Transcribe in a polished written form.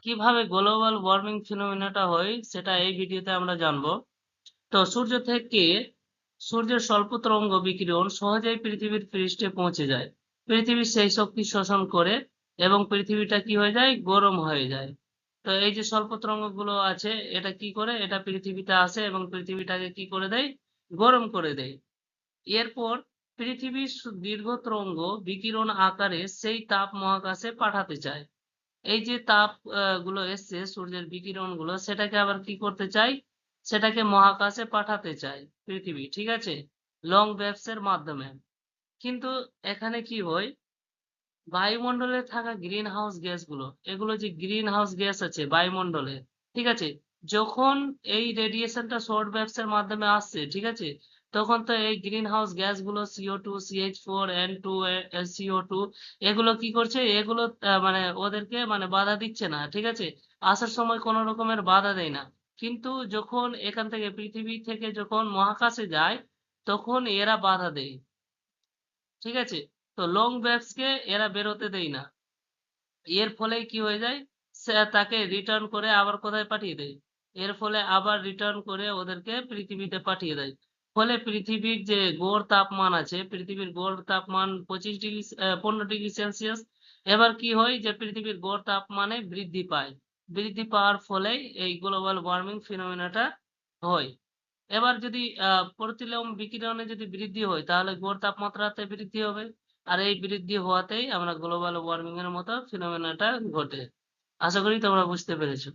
কিভাবে global warming ফিনোমেনাটা হয় সেটা এই ভিডিওতে আমরা জানবো। তো সূর্যের স্বল্প তরঙ্গ বিকিরণ সহজেই পৃথিবীর পৃষ্ঠে পৌঁছে যায়। পৃথিবী সেই শক্তি শোষণ করে এবং পৃথিবীটা কি হয়ে যায়, গরম হয়ে যায়। তো এই যে স্বল্প তরঙ্গ গুলো আছে, এটা কি করে, এটা পৃথিবীতে আসে এবং পৃথিবীটাকে কি করে দেয়, গরম করে দেয়। এরপর পৃথিবীর দীর্ঘ তরঙ্গ বিকিরণ আকারে সেই তাপ মহাকাশে পাঠাতে চায়। এই যে তাপ গুলো এসছে সূর্যের বিকিরণ গুলো, সেটাকে আবার কি করতে চাই, সেটাকে মহাকাশে পাঠাতে চাই পৃথিবী, ঠিক আছে, লং ওয়েভস এর মাধ্যমে। কিন্তু এখানে কি হয়, বায়ুমণ্ডলে থাকা গ্রিন হাউস গ্যাস গুলো, এগুলো যে গ্রিন হাউস গ্যাস আছে বায়ুমণ্ডলে, ঠিক আছে, যখন এই রেডিয়েশনটা শর্ট ওয়েভস এর মাধ্যমে আসছে, ঠিক আছে, তখন তো এই গ্রিন হাউস গ্যাস গুলো CO2, CH4, N2, CO2, এগুলো কি করছে, এগুলো মানে ওদেরকে মানে বাধা দিচ্ছে না, ঠিক আছে, আসার সময় কোনো রকমের বাধা দেয় না। কিন্তু যখন এখান থেকে পৃথিবী থেকে যখন মহাকাশে যায়, তখন এরা বাধা দেয়, ঠিক আছে। তো লং ওয়েভস কে এরা বেরোতে দেয় না। এর ফলে কি হয়ে যায়, সে তাকে রিটার্ন করে আবার কোথায় পাঠিয়ে দেয়, এর ফলে আবার রিটার্ন করে ওদেরকে পৃথিবীতে পাঠিয়ে দেয়। ফলে পৃথিবীর যে গড় তাপমান আছে, পৃথিবীর গড় তাপমান 25 ডিগ্রি 15 ডিগ্রি সেলসিয়াস। এবার কি হয় যে পৃথিবীর গড় তাপমানে বৃদ্ধি পায়, বৃদ্ধি পাওয়ার ফলে এই গ্লোবাল ওয়ার্মিং ফিনোমেনাটা হয়। এবার যদি প্রতিলোম বিকিরণে যদি বৃদ্ধি হয়, তাহলে গড় তাপমাত্রাতে বৃদ্ধি হবে। আর এই বৃদ্ধি হওয়াতেই আমরা গ্লোবাল ওয়ার্মিং এর মতো ফিনোমেনাটা ঘটে। আশা করি তোমরা বুঝতে পেরেছো।